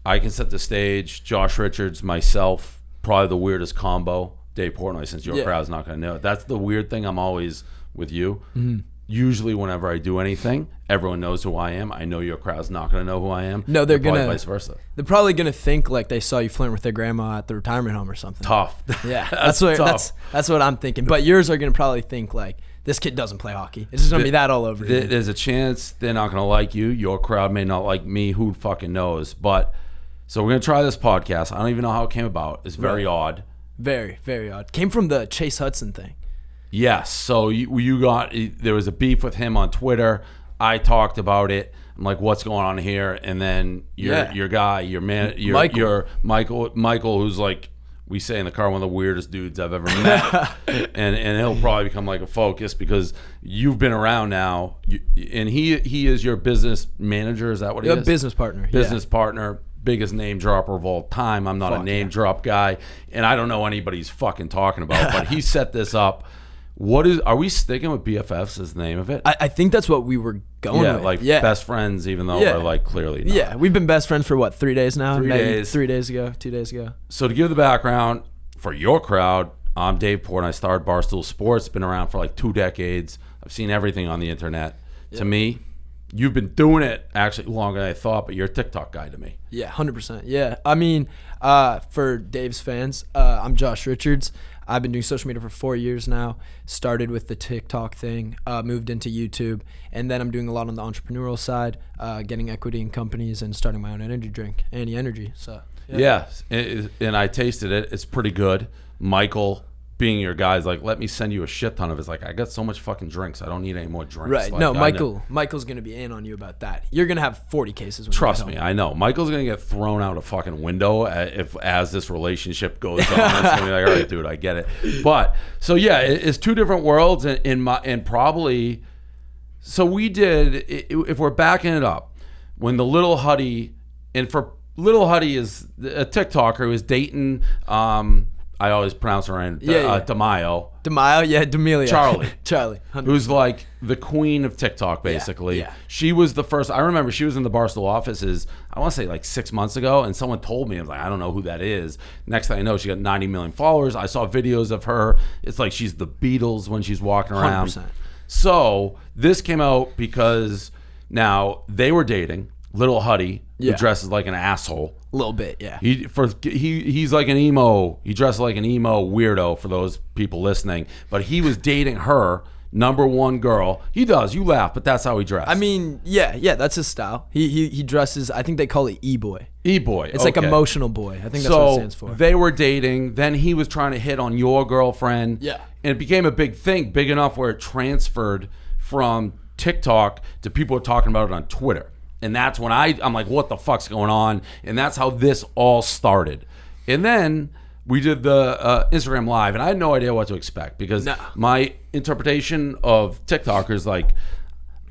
I can set the stage. Josh Richards, myself, probably the weirdest combo. Dave Portnoy, since your crowd's not going to know it. That's the weird thing. I'm always with you. Mm-hmm. Usually whenever I do anything, everyone knows who I am. I know your crowd's not going to know who I am. No, they're going to. Vice versa. They're probably going to think like they saw you flirting with their grandma at the retirement home or something. Tough. Yeah, that's what I'm thinking. But yours are going to probably think like, this kid doesn't play hockey. It's just going to be that all over. There's a chance they're not going to like you. Your crowd may not like me. Who fucking knows? But so we're going to try this podcast. I don't even know how it came about. It's very odd. Very, very odd. Came from the Chase Hudson thing. Yes. So there was a beef with him on Twitter. I talked about it. I'm like, what's going on here? And then your guy, your Michael, who's like, we say in the car, one of the weirdest dudes I've ever met. and he'll probably become like a focus because you've been around now. And he is your business manager. Is that what he is? Business partner. Business partner. Biggest name dropper of all time. I'm not a name drop guy. And I don't know anybody he's fucking talking about. But he set this up. Are we sticking with BFFs as the name of it? I think that's what we were going with. Best friends, even though we're like clearly not. Yeah, we've been best friends for what, 3 days now? 3 days. 3 days ago, 2 days ago. So to give the background for your crowd, I'm Dave Port. I started Barstool Sports. Been around for like 2 decades. I've seen everything on the internet. Yep. To me, you've been doing it actually longer than I thought, but you're a TikTok guy to me. Yeah, 100%. Yeah, I mean, for Dave's fans, I'm Josh Richards. I've been doing social media for 4 years now. Started with the TikTok thing, moved into YouTube, and then I'm doing a lot on the entrepreneurial side, getting equity in companies and starting my own energy drink, Annie Energy. So and I tasted it. It's pretty good. Michael, being your guy, is like, let me send you a shit ton of it. It's like, I got so much fucking drinks. I don't need any more drinks. Right. Like, no, Michael's going to be in on you about that. You're going to have 40 cases. Trust me, I know. Michael's going to get thrown out a fucking window as this relationship goes on. It's going to be like, all right, dude, I get it. But, so yeah, it's two different worlds and probably, so we did, if we're backing it up, when the Little Huddy, and for Little Huddy is a TikToker who is dating, I always pronounce her name, DeMaio. DeMaio, yeah, D'Amelio. Charlie. 100%. Who's like the queen of TikTok, basically. Yeah. She was the first, I remember she was in the Barstool offices, I want to say like 6 months ago, and someone told me, I was like, I don't know who that is. Next thing I know, she got 90 million followers. I saw videos of her. It's like she's the Beatles when she's walking around. 100%. So this came out because now they were dating. Little Huddy, who dresses like an asshole. A little bit, yeah. He's like an emo. He dresses like an emo weirdo for those people listening. But he was dating her, number one girl. He does. You laugh, but that's how he dressed. I mean, yeah, that's his style. He dresses. I think they call it e-boy. E-boy. It's like emotional boy. I think that's what it stands for. They were dating. Then he was trying to hit on your girlfriend. Yeah. And it became a big thing, big enough where it transferred from TikTok to people talking about it on Twitter. And that's when I'm like, what the fuck's going on? And that's how this all started. And then we did the Instagram Live, and I had no idea what to expect because my interpretation of TikTokers, like,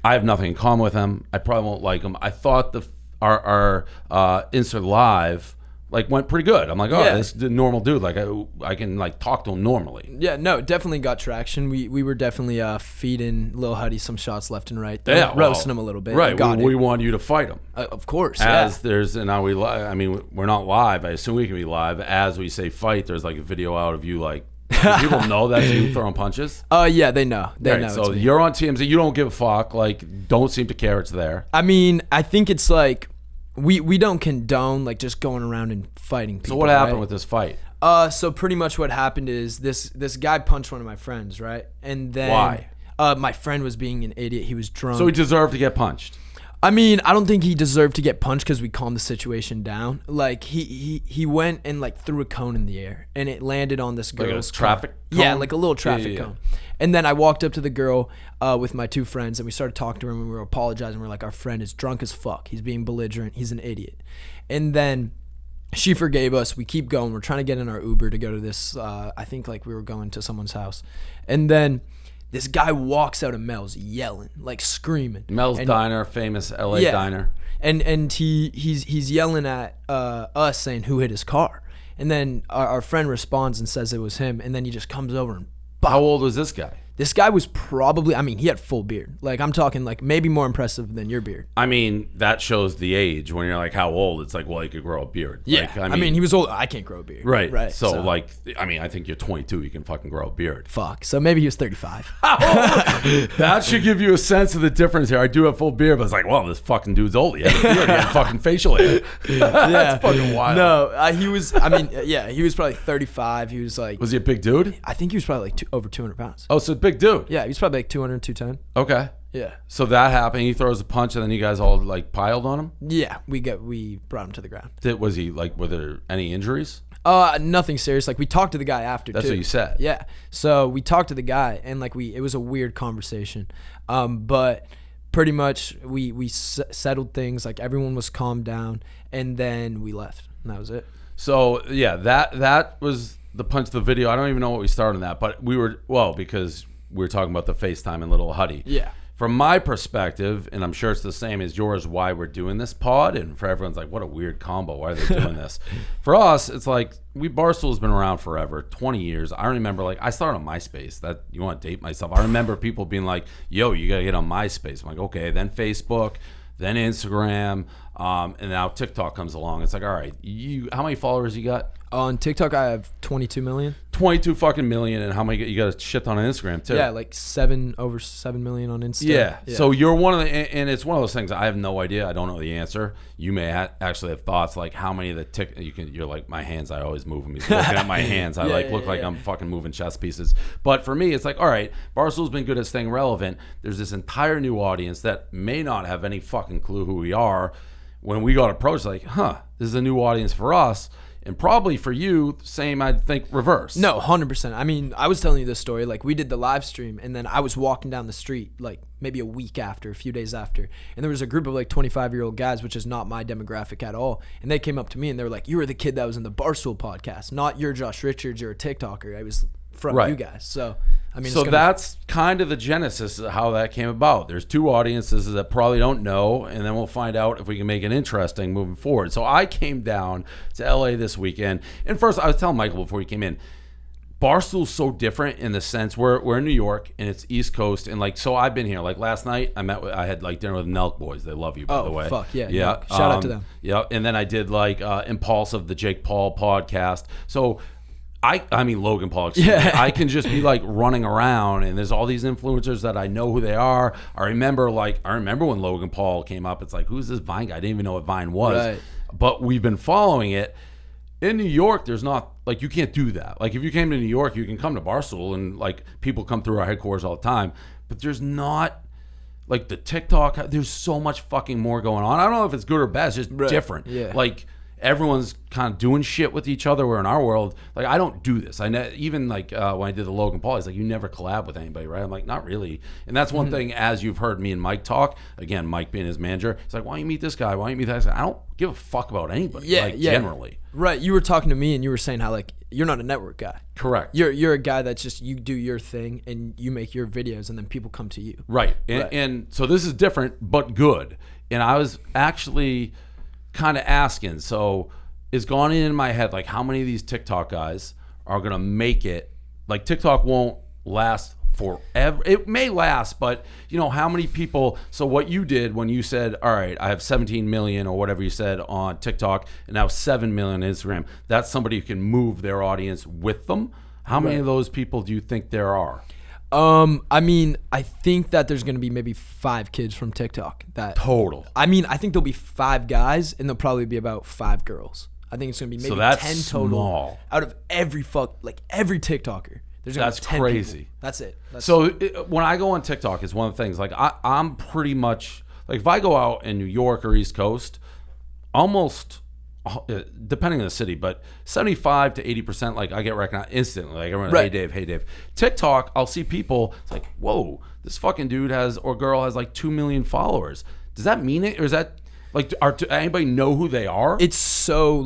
I have nothing in common with them. I probably won't like them. I thought our Insta Live like went pretty good. I'm like, this is a normal dude. Like I can like talk to him normally. Yeah, no, it definitely got traction. We were definitely feeding Lil Huddy some shots left and right. Roasting him a little bit. Right. We want you to fight him. Of course. There's, and now I mean, we're not live. I assume we can be live. As we say fight, there's like a video out of you like, people know that you throwing punches? Yeah, they know. They know. So you're on TMZ. You don't give a fuck. Like, don't seem to care it's there. I mean, I think it's like, we don't condone like just going around and fighting people. So what happened with this fight? So pretty much what happened is this guy punched one of my friends, right? And then why? My friend was being an idiot. He was drunk. So he deserved to get punched. I mean, I don't think he deserved to get punched because we calmed the situation down. Like he went and like threw a cone in the air and it landed on this girl's traffic cone? Yeah, like a little traffic cone. And then I walked up to the girl with my two friends and we started talking to her and we were apologizing. We were like, our friend is drunk as fuck. He's being belligerent. He's an idiot. And then she forgave us. We keep going. We're trying to get in our Uber to go to this. I think like we were going to someone's house. And then this guy walks out of Mel's yelling, like screaming. Mel's Diner, famous LA diner. And he's yelling at us saying who hit his car. And then our friend responds and says it was him. And then he just comes over and how old was this guy? This guy was probably, I mean, he had full beard. Like, I'm talking like maybe more impressive than your beard. I mean, that shows the age. When you're like, how old? It's like, well, he could grow a beard. Yeah. Like, I mean, he was old. I can't grow a beard. Right. So, like, I mean, I think you're 22. You can fucking grow a beard. Fuck. So maybe he was 35. That should give you a sense of the difference here. I do have full beard, but it's like, well, this fucking dude's old. He had a beard. He had fucking facial hair. That's fucking wild. No, he was, I mean, yeah, he was probably 35. He was like. Was he a big dude? I think he was probably like over 200 pounds. Oh, so big dude. Yeah, he was probably like 200, 210. Okay. Yeah. So that happened. He throws a punch, and then you guys all like piled on him. Yeah, we brought him to the ground. Was he like? Were there any injuries? Nothing serious. Like we talked to the guy after. That's too. what you said. Yeah. So we talked to the guy, and like it was a weird conversation, but pretty much we settled things. Like everyone was calmed down, and then we left, and that was it. So yeah, that was the punch of the video. I don't even know what we started on that, but we were because we were talking about the FaceTime and Little Huddy. Yeah. From my perspective, and I'm sure it's the same as yours, why we're doing this pod, and for everyone's like, what a weird combo. Why are they doing this? For us, it's like Barstool's been around forever, 20 years. I remember, like, I started on MySpace. That you want to date myself? I remember people being like, yo, you got to get on MySpace. I'm like, okay. Then Facebook, then Instagram, and now TikTok comes along. It's like, all right, how many followers you got? On TikTok, I have 22 million. 22 fucking million, and how many you got a shit ton on Instagram too? Yeah, like over 7 million on Insta. Yeah. So you're one of the, and it's one of those things. I have no idea. I don't know the answer. You may actually have thoughts like how many of the you're like my hands. I always move them. He's looking at my hands. I look like I'm fucking moving chess pieces. But for me, it's like, all right, Barstool's been good at staying relevant. There's this entire new audience that may not have any fucking clue who we are. When we got approached, like, this is a new audience for us. And probably for you, same, I think, reverse. No, 100%. I mean, I was telling you this story. Like, we did the live stream, and then I was walking down the street, like, maybe a week after, a few days after. And there was a group of, like, 25-year-old guys, which is not my demographic at all. And they came up to me, and they were like, you were the kid that was in the Barstool podcast. Not you're Josh Richards, you're a TikToker. I was from you guys. So, I mean, so that's kind of the genesis of how that came about. There's two audiences that probably don't know, and then we'll find out if we can make it interesting moving forward. So I came down to LA this weekend, and first I was telling Michael before he came in, Barstool's so different in the sense we're in New York and it's East Coast, and like so I've been here. Like last night I had like dinner with Nelk Boys. They love you, by the way. Oh fuck yeah. Yeah. Shout out to them. Yeah. And then I did like Impulsive, the Jake Paul podcast. So I mean Logan Paul, excuse me. I can just be like running around, and there's all these influencers that I know who they are. I remember when Logan Paul came up, it's like, who's this Vine guy? I didn't even know what Vine was. Right. But we've been following it. In New York, there's not, like, you can't do that. Like, if you came to New York, you can come to Barstool, and like people come through our headquarters all the time. But there's not like the TikTok. There's so much fucking more going on. I don't know if it's good or bad. It's just different. Yeah. Like, everyone's kind of doing shit with each other. Where in our world, like, I don't do this. Even like when I did the Logan Paul, he's like, you never collab with anybody, right? I'm like, not really. And that's one thing, as you've heard me and Mike talk, again, Mike being his manager, he's like, why don't you meet this guy? Why don't you meet that guy? I don't give a fuck about anybody. Generally. Right. You were talking to me and you were saying how like you're not a network guy. Correct. You're a guy that's just, you do your thing and you make your videos and then people come to you. Right. And so this is different but good. And I was actually kind of asking, so it's gone in my head, like, how many of these TikTok guys are going to make it? Like, TikTok won't last forever. It may last, but, you know, how many people? So what you did when you said, all right, I have 17 million or whatever you said on TikTok and now 7 million on Instagram, that's somebody who can move their audience with them. How many of those people do you think there are? I mean, I think that there's going to be maybe 5 kids from TikTok. Total. I mean, I think there'll be 5 guys and there'll probably be about 5 girls. I think it's going to be maybe 10 total small. Out of every TikToker. There's gonna That's be 10 crazy. People. That's it. When I go on TikTok, it's one of the things, like, I'm pretty much, like, if I go out in New York or East Coast, almost, depending on the city, but 75 to 80%, like, I get recognized instantly. Like, everyone, hey Dave. TikTok, I'll see people, it's like, whoa, this fucking dude or girl has like 2 million followers. Does that mean it? Or is that, like, anybody know who they are? It's so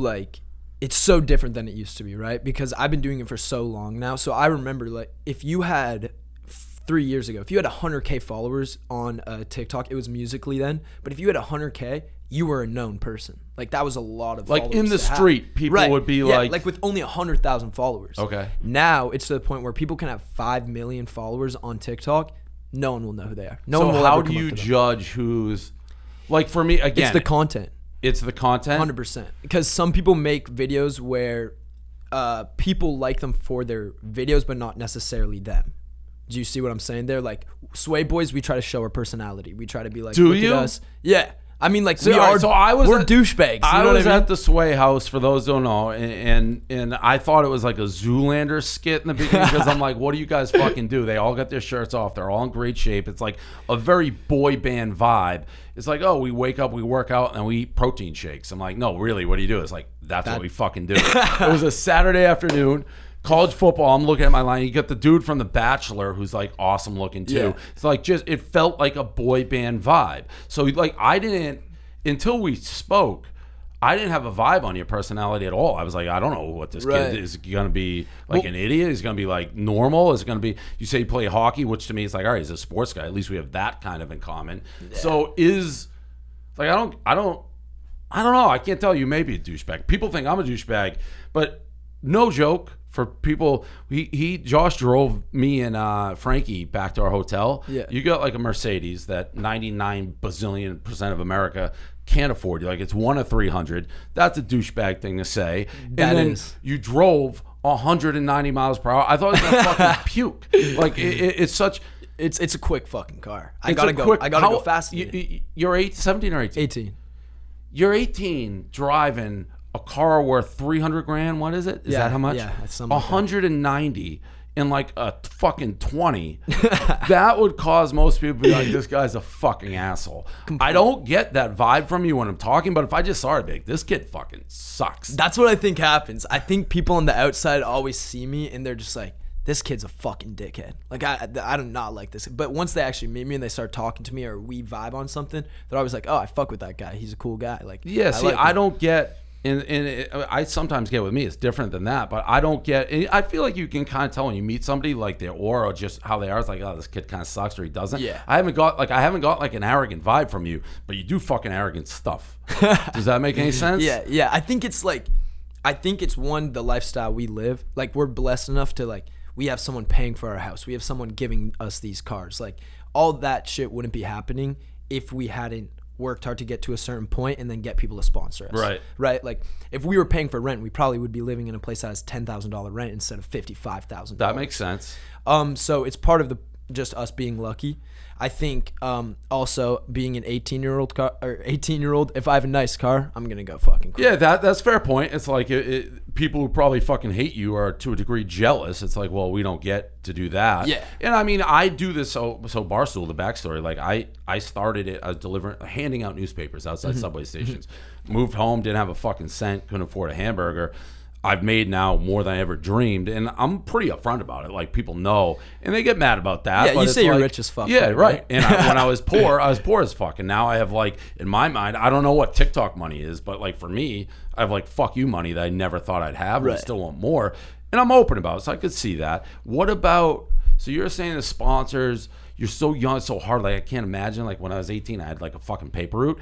different than it used to be, right? Because I've been doing it for so long now. So I remember, like, if you had 3 years ago, if you had 100K followers on TikTok, it was Musical.ly then, but if you had 100K, you were a known person. Like, that was a lot of Like, followers in the to have. street, people would be like with only 100,000 followers. Okay. Now it's to the point where people can have 5 million followers on TikTok. No one will know who they are. No so one will how ever do come you up to them. judge who's, like, for me, again, It's the content. It's the content? 100%. Because some people make videos where people like them for their videos, but not necessarily them. Do you see what I'm saying there? Like, Sway Boys, we try to show our personality. We try to be like, Do look you? at us. Yeah. I mean, like, So we're douchebags. You I know was what I mean? at the Sway house, for those who don't know, and I thought it was like a Zoolander skit in the beginning because I'm like, what do you guys fucking do? They all got their shirts off. They're all in great shape. It's like a very boy band vibe. It's like, oh, we wake up, we work out, and we eat protein shakes. I'm like, no, really, what do you do? It's like, that's what we fucking do. It was a Saturday afternoon. College football, I'm looking at my line. You got the dude from The Bachelor who's like awesome looking too. Yeah. It's like it felt like a boy band vibe. So like I didn't, until we spoke, I didn't have a vibe on your personality at all. I was like, I don't know what this Right. kid is. Going to be like an idiot? Is going to be like normal? Is it going to be, you say you play hockey, which to me is like, all right, he's a sports guy. At least we have that kind of in common. Yeah. So like, I don't know. I can't tell you, maybe a douchebag. People think I'm a douchebag, but no joke. For people, Josh drove me and Frankie back to our hotel. Yeah. You got like a Mercedes that 99 bazillion% of America can't afford. You're like, it's 1 of 300. That's a douchebag thing to say. That and then is. you drove 190 miles per hour. I thought it was gonna fucking puke. Like it's such. It's a quick fucking car. I It's gotta a go. quick- I gotta how- go fast. You're 17 or 18? 18. You're 18 driving a car worth 300 grand. What is it? Is that how much? Yeah, it's something like that. 190 in like a fucking 20. That would cause most people to be like, this guy's a fucking asshole. I don't get that vibe from you when I'm talking, but if I just saw it, I'd be like, this kid fucking sucks. That's what I think happens. I think people on the outside always see me and they're just like, this kid's a fucking dickhead. Like, I do not like this. But once they actually meet me and they start talking to me or we vibe on something, they're always like, oh, I fuck with that guy. He's a cool guy. Like, Yeah, see, like I him. don't get, and I sometimes get with me, it's different than that, but I don't get, I feel like you can kind of tell when you meet somebody, like their aura or just how they are. It's like, oh, this kid kind of sucks or he doesn't. Yeah. I haven't got like an arrogant vibe from you, but you do fucking arrogant stuff. Does that make any sense? Yeah. I think it's one, the lifestyle we live. Like, we're blessed enough to, like, we have someone paying for our house. We have someone giving us these cars. Like, all that shit wouldn't be happening if we hadn't worked hard to get to a certain point and then get people to sponsor us. Right. Like, if we were paying for rent, we probably would be living in a place that has $10,000 rent instead of $55,000. That makes sense. So it's part of just us being lucky. I think also being an 18-year-old, if I have a nice car, I'm gonna go fucking crazy. Yeah, that's a fair point. It's like people who probably fucking hate you are to a degree jealous. It's like, well, we don't get to do that. Yeah. And I mean, I do this. So Barstool, the backstory, like I started it as handing out newspapers outside subway stations. Moved home, didn't have a fucking cent, couldn't afford a hamburger. I've made now more than I ever dreamed, and I'm pretty upfront about it. Like, people know, and they get mad about that. Yeah, but you it's say you're like, rich as fuck. Yeah, right. And when I was poor as fuck. And now I have, like, in my mind, I don't know what TikTok money is, but like for me, I have like fuck you money that I never thought I'd have, but I Right. still want more. And I'm open about it, so I could see that. What about? So you're saying the sponsors? You're so young, so hard. Like, I can't imagine. Like, when I was 18, I had like a fucking paper route.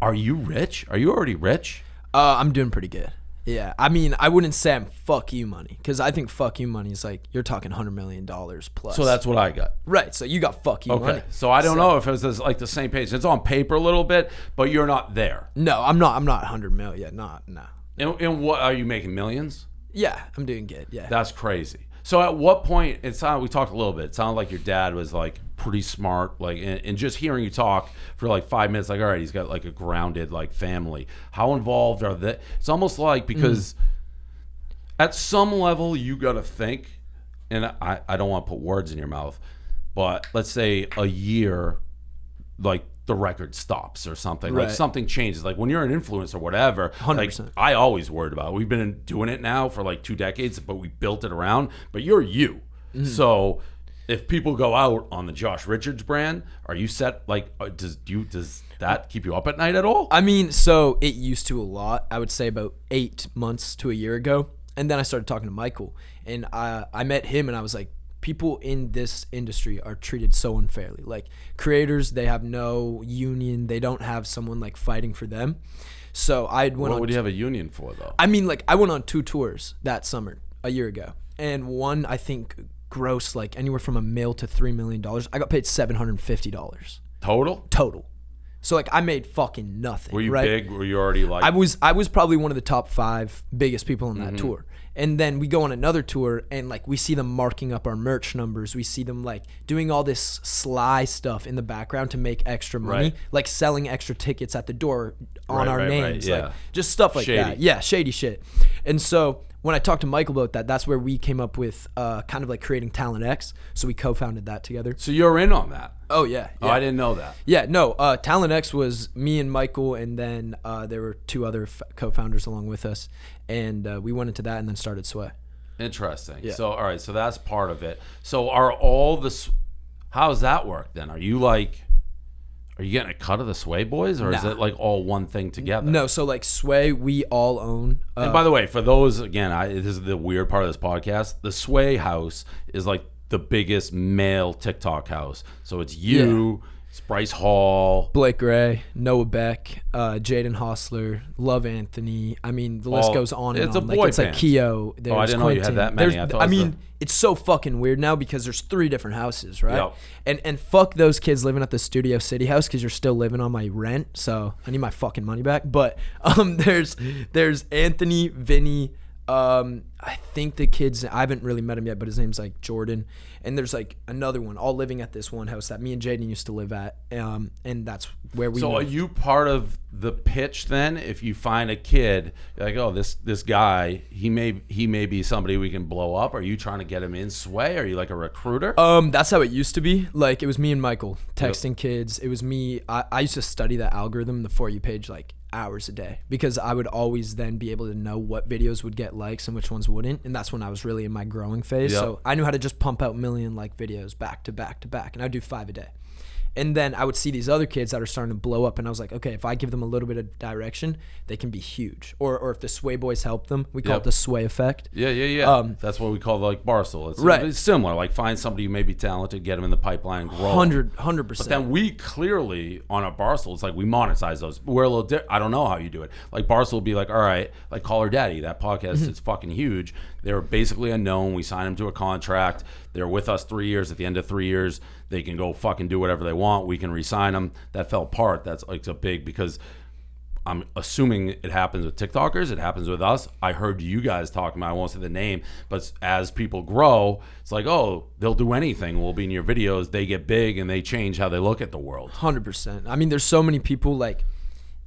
Are you rich? Are you already rich? I'm doing pretty good. Yeah, I mean, I wouldn't say I'm fuck you money, because I think fuck you money is like, you're talking $100 million plus. So that's what I got. right. So you got fuck you money. So I don't know if it was like the same page. It's on paper a little bit, but you're not there. No, I'm not 100 mil yet. No. And what are you making, millions? Yeah, I'm doing good. Yeah. That's crazy. So at what point, we talked a little bit, it sounded like your dad was like pretty smart, like, and just hearing you talk for like 5 minutes, like, all right, he's got like a grounded like family. How involved are they? It's almost like, because at some level you got to think, and I don't want to put words in your mouth, but let's say a year, like, the record stops or something, like Right. something changes. Like, when you're an influencer or whatever, 100%. like, I always worried about it. We've been doing it now for like 2 decades, but we built it around. But you're you. So if people go out on the Josh Richards brand, are you set? Like, does that keep you up at night at all? I mean, so it used to a lot. I would say about 8 months to a year ago. And then I started talking to Michael. And I met him and I was like, people in this industry are treated so unfairly. Like creators, they have no union. They don't have someone like fighting for them. So What would you have a union for though? I mean, like I went on 2 tours that summer a year ago, and one I think gross like anywhere from $1 million to $3 million. I got paid $750 Total. So like I made fucking nothing. Were you right? big? Were you already like? I was probably one of the top 5 biggest people on that tour. And then we go on another tour and like we see them marking up our merch numbers. We see them like doing all this sly stuff in the background to make extra money, like selling extra tickets at the door on our names, like just stuff like that. Yeah, shady shit. And so when I talked to Michael about that, that's where we came up with kind of like creating Talent X. So we co-founded that together. So you're in on that? Oh yeah. Oh, I didn't know that. Yeah, no. Talent X was me and Michael, and then there were 2 other co-founders along with us, and we went into that and then started Sway. Interesting. Yeah. So all right, so that's part of it. So are all the how does that work then? Are you getting a cut of the Sway boys, or is it like all one thing together? No, so like Sway, we all own. And by the way, for those again, this is the weird part of this podcast. The Sway house is like the biggest male TikTok house. So it's you, it's Bryce Hall, Blake Gray, Noah Beck, Jaden Hostler, Love Anthony. I mean, the list goes on and it's on. a boy it's like band. Keo. There's I didn't know you had Quentin. that many. I mean, it's so fucking weird now because there's 3 different houses, right? Yep. And fuck those kids living at the Studio City house because you're still living on my rent. So I need my fucking money back. But there's Anthony, Vinny. I think the kids, I haven't really met him yet, but his name's like Jordan. And there's like another one, all living at this one house that me and Jaden used to live at. And that's where we So live. are you part of the pitch then? If you find a kid, you're like, oh, this guy, he may be somebody we can blow up. Are you trying to get him in Sway? Are you like a recruiter? That's how it used to be. Like it was me and Michael texting kids. It was me. I used to study the algorithm, the For You page, like hours a day, because I would always then be able to know what videos would get likes and which ones wouldn't. And that's when I was really in my growing phase. So I knew how to just pump out million like videos back to back to back. And I'd do 5 a day. And then I would see these other kids that are starting to blow up, and I was like, okay, if I give them a little bit of direction, they can be huge. Or if the Sway boys help them, we call it the Sway effect. Yeah. That's what we call like Barstool. It's similar. Like find somebody who may be talented, get them in the pipeline, and grow. 100%. But then we clearly on our Barstool, it's like we monetize those. We're a little I don't know how you do it. Like Barstool will be like, all right, like Call Her Daddy, that podcast is fucking huge. They're basically unknown. We sign them to a contract. They're with us 3 years. At the end of 3 years, they can go fucking do whatever they want. We can re-sign them. That fell apart. That's like a big, because I'm assuming it happens with TikTokers. It happens with us. I heard you guys talking about, I won't say the name, but as people grow, it's like, oh, they'll do anything. We'll be in your videos. They get big and they change how they look at the world. 100%. I mean, there's so many people like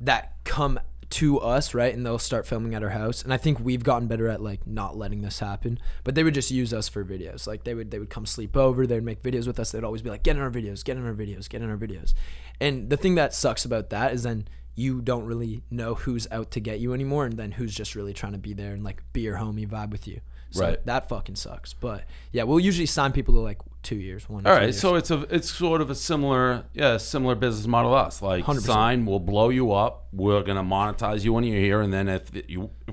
that come to us, right, and they'll start filming at our house, and I think we've gotten better at like not letting this happen, but they would just use us for videos. Like they would come sleep over, they'd make videos with us, they'd always be like, get in our videos. And the thing that sucks about that is then you don't really know who's out to get you anymore, and then who's just really trying to be there and like be your homie, vibe with you. So that fucking sucks. But yeah, we'll usually sign people to like 2 years, 1 or 2 All right, years. so it's sort of a similar business model to us. Like 100%. Sign, we'll blow you up. We're gonna monetize you when you're here, and then if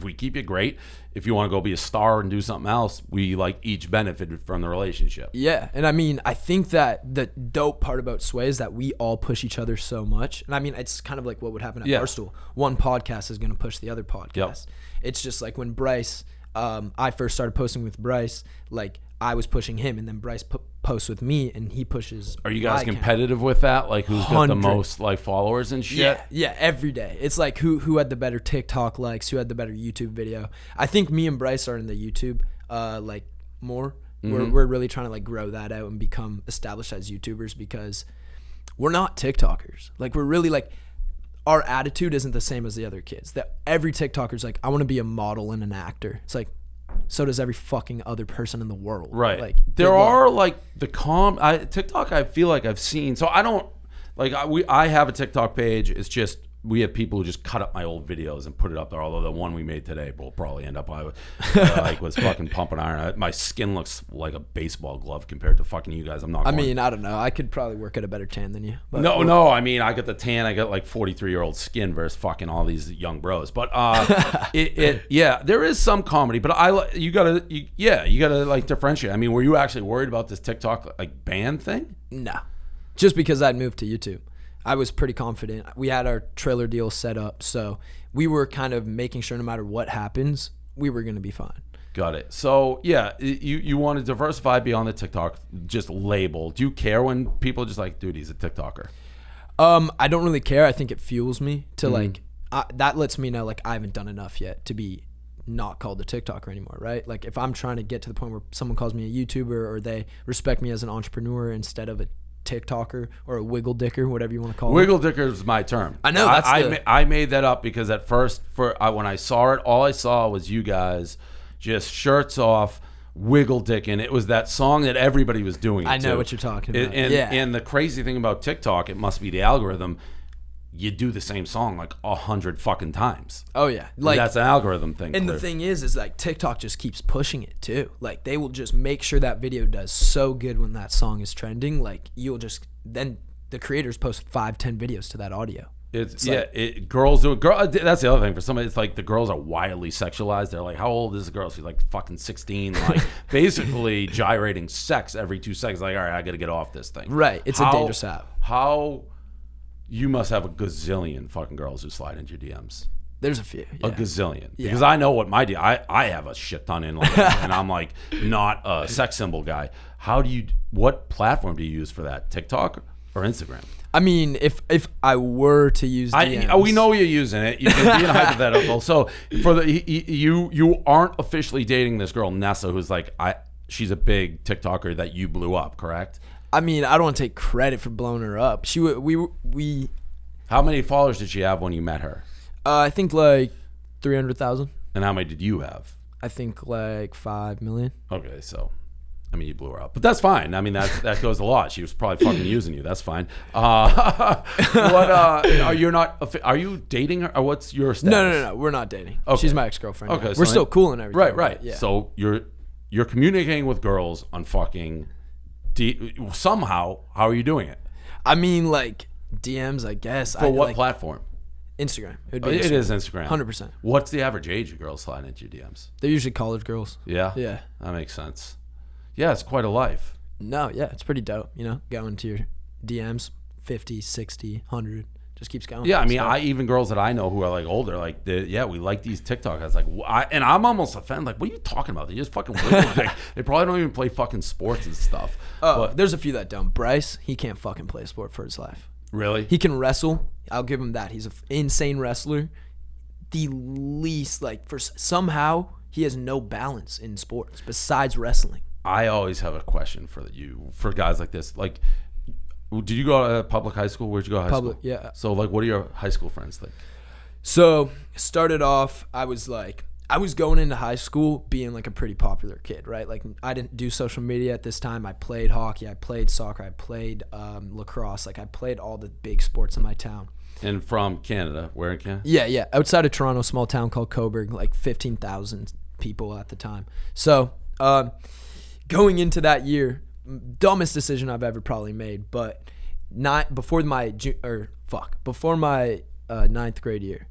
we keep you, great. If you want to go be a star and do something else, we like each benefited from the relationship. Yeah, and I mean, I think that the dope part about Sway is that we all push each other so much. And I mean, it's kind of like what would happen at Barstool. One podcast is gonna push the other podcast. It's just like when Bryce. I first started posting with Bryce, like I was pushing him, and then Bryce posts with me, and he pushes. Are you guys competitive with that? Like who's got the most like followers and shit? Yeah, every day. It's like who had the better TikTok likes, who had the better YouTube video. I think me and Bryce are in the YouTube like more. We're really trying to like grow that out and become established as YouTubers, because we're not TikTokers. Like we're really like, our attitude isn't the same as the other kids. That every TikToker's like, I want to be a model and an actor. It's like, so does every fucking other person in the world. Right. Like there are like the TikTok. I feel like I've seen. So I don't like. I have a TikTok page. It's just we have people who just cut up my old videos and put it up there. Although the one we made today will probably end up was fucking pumping iron. My skin looks like a baseball glove compared to fucking you guys. I'm not. I mean, I don't know. I could probably work at a better tan than you. But No. I mean, I got the tan. I got like 43-year-old skin versus fucking all these young bros. But yeah, there is some comedy. But you gotta like differentiate. I mean, were you actually worried about this TikTok like ban thing? No, just because I'd moved to YouTube. I was pretty confident. We had our trailer deal set up, so we were kind of making sure no matter what happens, we were going to be fine. Got it. So, yeah, you want to diversify beyond the TikTok, just label. Do you care when people are just like, dude, he's a TikToker? I don't really care. I think it fuels me to that lets me know like I haven't done enough yet to be not called a TikToker anymore, right? Like if I'm trying to get to the point where someone calls me a YouTuber or they respect me as an entrepreneur instead of a TikToker or a wiggle dicker, whatever you want to call it. Wiggle dicker is my term. I know. I made that up because at first, when I saw it, all I saw was you guys just shirts off, wiggle dicking. It was that song that everybody was doing. I know what you're talking about. And the crazy thing about TikTok, it must be the algorithm. You do the same song like 100 fucking times. Oh yeah, like that's an algorithm thing. And the thing is like TikTok just keeps pushing it too. Like they will just make sure that video does so good when that song is trending. Like then the creators post 5-10 videos to that audio. Girls do it. That's the other thing for somebody. It's like the girls are wildly sexualized. They're like, how old is the girl? She's like fucking 16. Like basically gyrating sex every 2 seconds. Like, all right, I got to get off this thing. Right. It's a dangerous app. You must have a gazillion fucking girls who slide into your DMs. There's a few. Yeah. A gazillion. Yeah. Because I know what my DM. I have a shit ton in like, and I'm like not a sex symbol guy. What platform do you use for that? TikTok or Instagram? I mean, if I were to use DMs, we know you're using it. You can be in a hypothetical. So you aren't officially dating this girl Nessa, who's like she's a big TikToker that you blew up, correct? I mean, I don't want to take credit for blowing her up. We. How many followers did she have when you met her? I think like 300,000. And how many did you have? I think like 5 million. Okay, so I mean, you blew her up, but that's fine. I mean, that goes a lot. She was probably fucking using you. That's fine. Are you dating her? Or what's your status? No. We're not dating. Okay. She's my ex-girlfriend. Okay, so we're still cool and everything. Right. Yeah. So you're communicating with girls on fucking. Somehow, how are you doing it? I mean, like DMs, I guess. For what platform? Instagram. It is Instagram. 100%. What's the average age of girls sliding into your DMs? They're usually college girls. Yeah? Yeah. That makes sense. Yeah, it's quite a life. No, yeah, it's pretty dope, going to your DMs, 50, 60, 100. Just keeps going. Yeah, I mean, even girls that I know who are like older, like, we like these TikTokers. Like, and I'm almost offended. Like, what are you talking about? They just fucking wiggle. They probably don't even play fucking sports and stuff. Oh, but there's a few that don't. Bryce, he can't fucking play a sport for his life. Really? He can wrestle. I'll give him that. He's an insane wrestler. The least, somehow, he has no balance in sports besides wrestling. I always have a question for guys like this. Like, did you go to public high school? Where'd you go to high school? Yeah. So, like, what do your high school friends think? So, started off, I was going into high school being like a pretty popular kid, right? Like, I didn't do social media at this time. I played hockey. I played soccer. I played lacrosse. Like, I played all the big sports in my town. And from Canada? Where in Canada? Yeah. Outside of Toronto, a small town called Cobourg, like 15,000 people at the time. So, going into that year, dumbest decision I've ever probably made, but before my ninth grade year,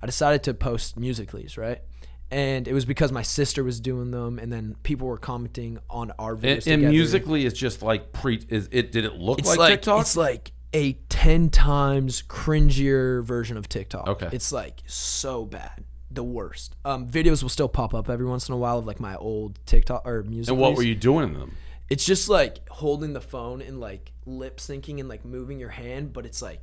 I decided to post Musical.lys, right? And it was because my sister was doing them, and then people were commenting on our videos together. And Musical.ly is just like did it look like TikTok? It's like a 10 times cringier version of TikTok. Okay. It's like so bad. The worst. Videos will still pop up every once in a while of like my old TikTok or Musical.lys. And what were you doing in them? It's just like holding the phone and like lip syncing and like moving your hand, but it's like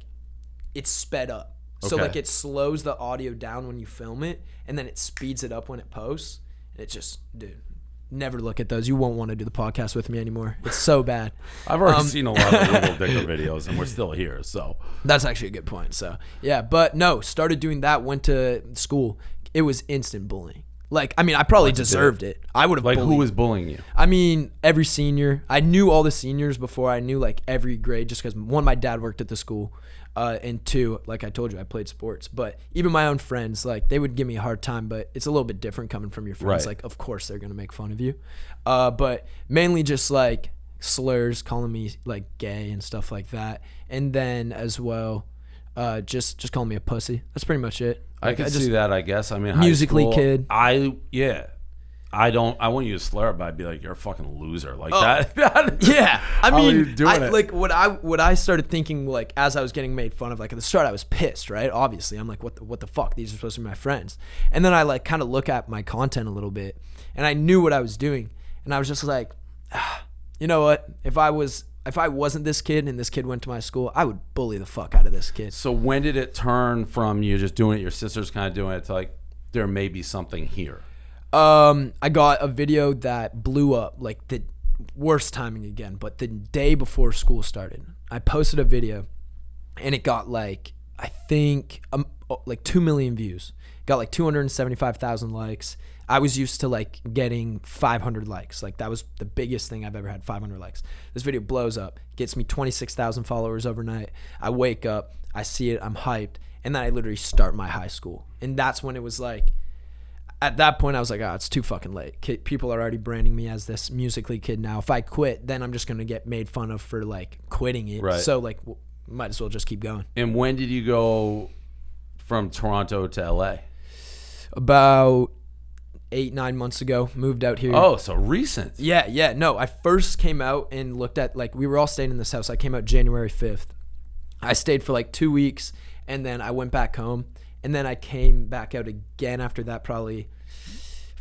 it's sped up. So like it slows the audio down when you film it, and then it speeds it up when it posts. And it's just, dude, never look at those. You won't want to do the podcast with me anymore. It's so bad. I've already seen a lot of Wiggle Dicker videos, and we're still here. So that's actually a good point. So yeah, but no, started doing that. Went to school. It was instant bullying. Like, I mean, I probably deserved it. I would have Like, bullied. who was bullying you? I mean, every senior. I knew all the seniors before I knew like every grade, just because one, my dad worked at the school, and two, like I told you, I played sports. But even my own friends, like they would give me a hard time. But it's a little bit different coming from your friends. Right. Like, of course they're gonna make fun of you, but mainly just like slurs, calling me like gay and stuff like that, and then as well, just calling me a pussy. That's pretty much it. I Like, could see that, I guess. I mean, musically high school, kid. I want you to slur, but I'd be like, you're a fucking loser. Like that. Yeah, I How are mean, you doing it? like what I started thinking, like as I was getting made fun of, like at the start I was pissed, right? Obviously, I'm like, what the fuck? These are supposed to be my friends. And then I like kind of look at my content a little bit, and I knew what I was doing, and I was just like, you know what? If I wasn't this kid and this kid went to my school, I would bully the fuck out of this kid. So when did it turn from you just doing it, your sister's kind of doing it, to like there may be something here? I got a video that blew up, like the worst timing again, but the day before school started. I posted a video and it got like, I think like 2 million views. Got like 275,000 likes. I was used to like getting 500 likes. Like that was the biggest thing I've ever had, 500 likes. This video blows up, gets me 26,000 followers overnight. I wake up, I see it, I'm hyped, and then I literally start my high school. And that's when it was like, at that point I was like, oh, it's too fucking late. People are already branding me as this Musically kid now. If I quit, then I'm just going to get made fun of for like quitting it. Right. So like, might as well just keep going. And when did you go from Toronto to LA? About 8-9 months ago, moved out here. Oh, so recent. Yeah. No, I first came out and looked at, like, we were all staying in this house. I came out January 5th. I stayed for like 2 weeks, and then I went back home, and then I came back out again after that, probably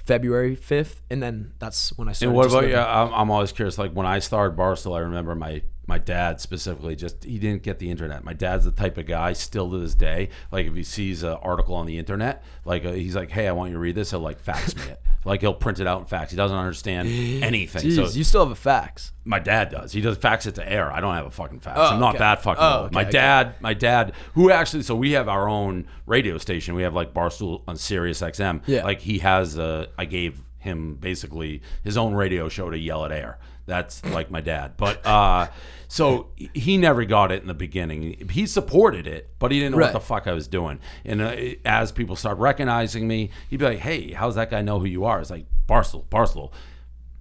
February 5th, and then that's when I started. And what just about you? living. I'm always curious. Like when I started Barstool, I remember my dad specifically, just he didn't get the internet. My dad's the type of guy still to this day, like if he sees an article on the internet, like he's like, hey, I want you to read this, he'll like fax me it. Like he'll print it out in fax. He doesn't understand anything. Jeez, So you still have a fax. my dad does. He does fax it to air. I don't have a fucking fax. Oh, I'm not okay. that fucking Oh, old. okay, My dad, who actually, so we have our own radio station. We have like Barstool on Sirius XM. Yeah. Like he has I gave him basically his own radio show to yell at air. That's like my dad. But so he never got it in the beginning. He supported it, but he didn't know Right. what the fuck I was doing. And as people start recognizing me, he'd be like, hey, how's that guy know who you are? It's like, Barstool.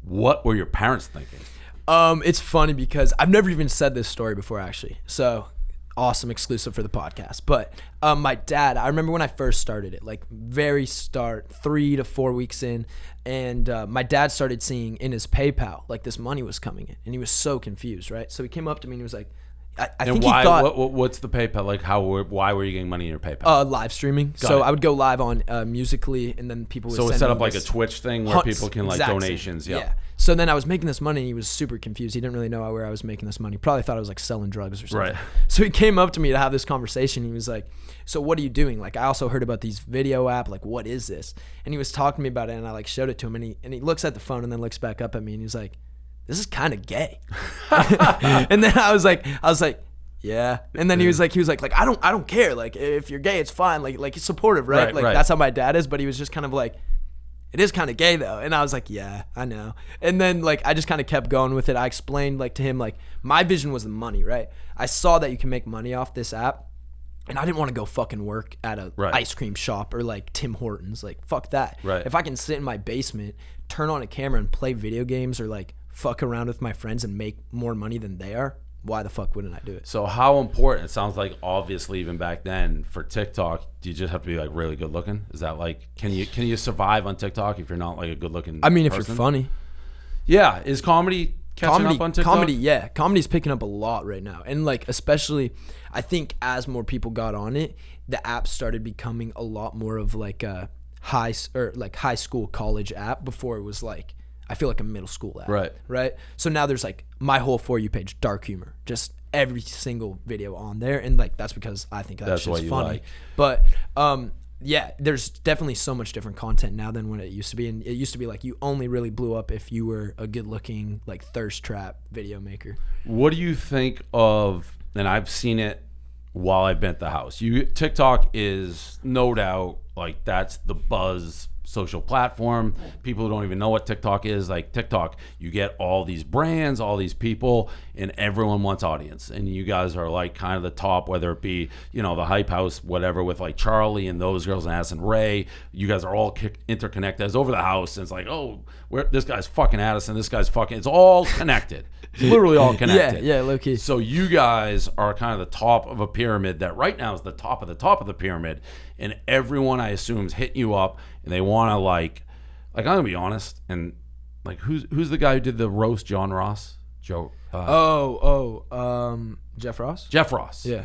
What were your parents thinking? It's funny because I've never even said this story before, actually. So awesome exclusive for the podcast. But my dad, I remember when I first started it, like very start, 3 to 4 weeks in, and my dad started seeing in his PayPal, like this money was coming in, and he was so confused, right? So he came up to me and he was like, I And think why? he thought What's the PayPal? Like why were you getting money in your PayPal? live streaming. Got So it. I would go live on Musically, and then people would So send it's set me up like a this Twitch thing where people can like exact same. donations. Yeah. So then I was making this money, and he was super confused. He didn't really know where I was making this money. Probably thought I was like selling drugs or something. Right. So he came up to me to have this conversation. He was like, so what are you doing? Like, I also heard about these video app. Like, what is this? And he was talking to me about it, and I like showed it to him, and he looks at the phone and then looks back up at me, and he's like, this is kind of gay. And then I was like, yeah. And then he was like, I don't care. Like, if you're gay, it's fine. Like he's supportive, right? Right, Like right. that's how my dad is. But he was just kind of like, it is kind of gay though. And I was like, yeah, I know. And then like, I just kind of kept going with it. I explained like to him, like my vision was the money, right? I saw that you can make money off this app, and I didn't want to go fucking work at a Right. ice cream shop or like Tim Hortons. Like, fuck that. Right. If I can sit in my basement, turn on a camera and play video games or like fuck around with my friends and make more money than they are, why the fuck wouldn't I do it? So how important? It sounds like obviously even back then for TikTok, do you just have to be like really good looking? Is that like can you survive on TikTok if you're not like a good looking? I mean, if person? you're funny. Yeah, is comedy catching up on TikTok? Yeah, comedy's picking up a lot right now, and like especially, I think as more people got on it, the app started becoming a lot more of like a high school college app. Before it was like, I feel like a middle school app. Right. So now there's like my whole For You page, dark humor, just every single video on there, and like that's because I think that's what just you funny. like. But yeah, there's definitely so much different content now than when it used to be. And it used to be like you only really blew up if you were a good looking like thirst trap video maker. What do you think of? And I've seen it while I've been at the house. TikTok is no doubt like that's the buzz social platform. People who don't even know what TikTok is, like TikTok, you get all these brands, all these people, and everyone wants audience. And you guys are like kind of the top, whether it be, the Hype House, whatever, with like Charlie and those girls and Addison Ray. You guys are all interconnected. It's over the house, and it's like, oh, this guy's fucking Addison, this guy's fucking, it's all connected. It's literally all connected. Yeah, low key. So you guys are kind of the top of a pyramid that right now is the top of the pyramid. And everyone, I assume, is hitting you up, and they want to like I'm gonna be honest, and like who's the guy who did the roast? John Ross, Joe. Jeff Ross. Jeff Ross. Yeah,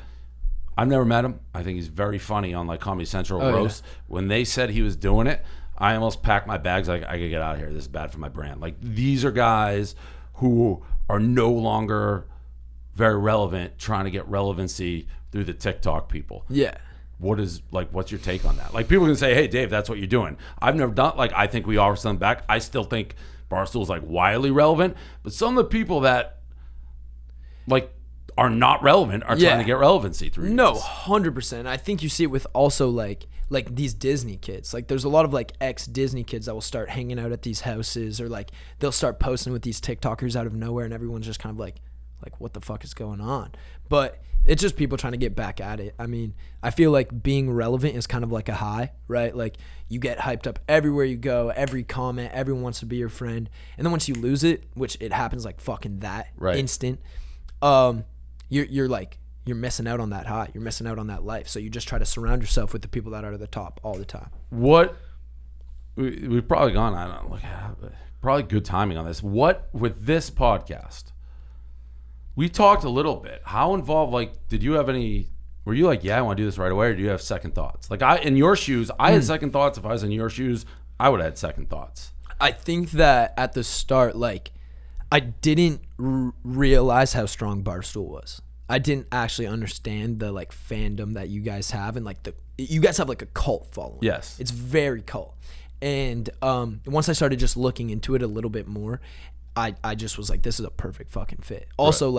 I've never met him. I think he's very funny on like Comedy Central roast. Yeah. When they said he was doing it, I almost packed my bags like I could get out of here. This is bad for my brand. Like these are guys who are no longer very relevant, trying to get relevancy through the TikTok people. Yeah. What's your take on that? Like people can say, hey Dave, that's what you're doing. I've never done, like I think we offer something back. I still think Barstool's like wildly relevant, but some of the people that like are not relevant are trying to get relevancy through. No, 100%. I think you see it with also like these Disney kids. Like there's a lot of like ex-Disney kids that will start hanging out at these houses, or like they'll start posting with these TikTokers out of nowhere, and everyone's just kind of like what the fuck is going on? But it's just people trying to get back at it. I mean, I feel like being relevant is kind of like a high, right? Like you get hyped up everywhere you go, every comment, everyone wants to be your friend. And then once you lose it, which it happens like fucking that instant, you're missing out on that high. You're missing out on that life. So you just try to surround yourself with the people that are at the top all the time. We've probably gone, I don't know, probably good timing on this. What, with this podcast, we talked a little bit. How involved, did you have any, were you like, yeah, I want to do this right away, or do you have second thoughts? Like, in your shoes, I had second thoughts. If I was in your shoes, I would have had second thoughts. I think that at the start, I didn't realize how strong Barstool was. I didn't actually understand the, fandom that you guys have, and, you guys have, a cult following. Yes. It's very cult. And once I started just looking into it a little bit more, I just was like, this is a perfect fucking fit. Also,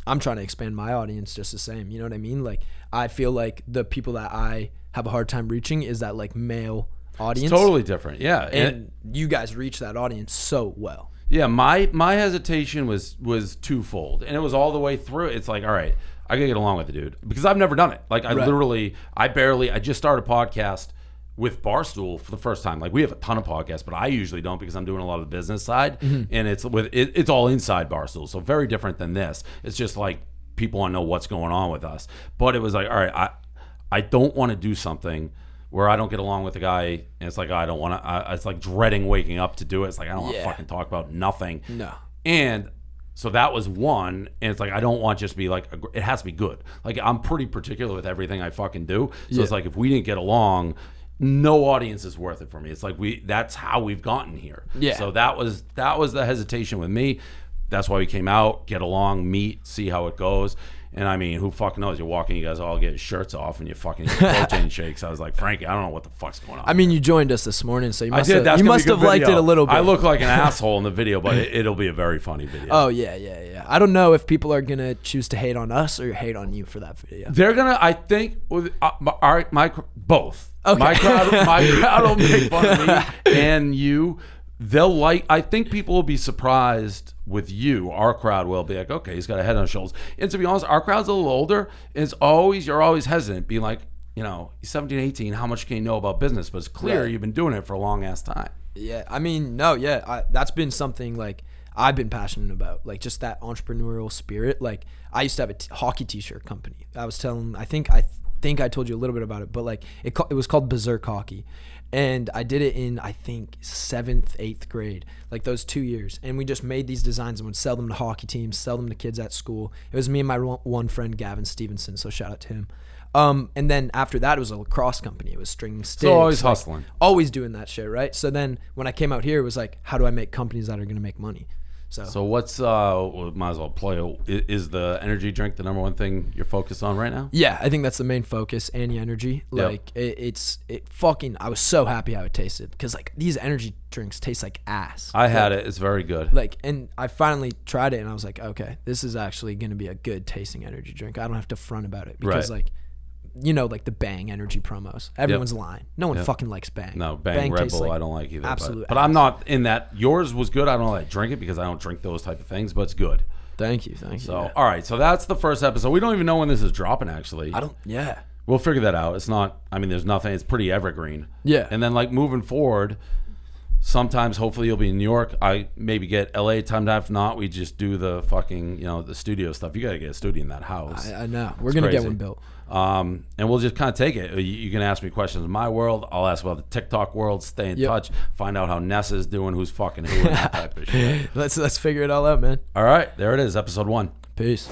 I'm trying to expand my audience just the same. You know what I mean? I feel like the people that I have a hard time reaching is that, male audience. It's totally different, yeah. And you guys reach that audience so well. Yeah, my hesitation was twofold, and it was all the way through. It's like, all right, I gotta get along with the dude, because I've never done it. I just started a podcast with Barstool for the first time. We have a ton of podcasts, but I usually don't, because I'm doing a lot of the business side, and it's all inside Barstool, so very different than this. It's just people want to know what's going on with us. But it was all right, I don't want to do something where I don't get along with the guy, and it's I don't want to. It's dreading waking up to do it. It's I don't want to fucking talk about nothing. No. And so that was one, and it's I don't want just to be it has to be good. I'm pretty particular with everything I fucking do. So it's if we didn't get along, no audience is worth it for me. It's that's how we've gotten here. Yeah. So that was the hesitation with me. That's why we came out, get along, meet, see how it goes. And I mean, who fucking knows? You're walking, you guys all get shirts off, and you fucking get protein shakes. I was like, Frankie, I don't know what the fuck's going on. I mean, you joined us this morning, so you must have liked video. it a little bit. I look like an asshole in the video, but it'll be a very funny video. Oh, yeah. I don't know if people are going to choose to hate on us or hate on you for that video. They're going to, I think, both. Okay. My crowd will make fun of me and you. I think people will be surprised with you. Our crowd will be like, okay, he's got a head on his shoulders. And to be honest, our crowd's a little older, and you're always hesitant, being he's 17, 18, how much can you know about business? But it's clear you've been doing it for a long ass time. Yeah, I mean, that's been something I've been passionate about, just that entrepreneurial spirit. I used to have a hockey t-shirt company. I was telling, I think I told you a little bit about it, but it was called Berserk Hockey. And I did it in, I think, 7th, 8th grade, those 2 years. And we just made these designs and would sell them to hockey teams, sell them to kids at school. It was me and my one friend, Gavin Stevenson, so shout out to him. And then after that, it was a lacrosse company. It was stringing sticks. So always hustling. Always doing that shit, right? So then when I came out here, it was how do I make companies that are going to make money? So what's might as well play. Is the energy drink the number one thing you're focused on right now? Yeah, I think that's the main focus. Annie Energy, I was so happy how it tasted, because these energy drinks taste like ass. I had it. It's very good. And I finally tried it, and I was like, okay, this is actually going to be a good tasting energy drink. I don't have to front about it, because like the Bang energy promos. Everyone's lying. No one fucking likes Bang. No, Bang Red tastes Bull like I don't like either. absolute But I'm not in that. Yours was good. I don't like drink it because I don't drink those type of things, but it's good. Thank you. So, all right. So that's the first episode. We don't even know when this is dropping, actually. Yeah. We'll figure that out. It's not, I mean, there's nothing. It's pretty evergreen. Yeah. And then, like, moving forward, sometimes, hopefully, you'll be in New York. I maybe get LA time. If not, we just do the fucking, the studio stuff. You got to get a studio in that house. I know. We're going to get one built. And we'll just kind of take it. You can ask me questions in my world. I'll ask about the TikTok world. Stay in touch. Find out how Nessa's doing, who's fucking who, and that type of shit. Let's figure it all out, man. All right. There it is. Episode 1. Peace.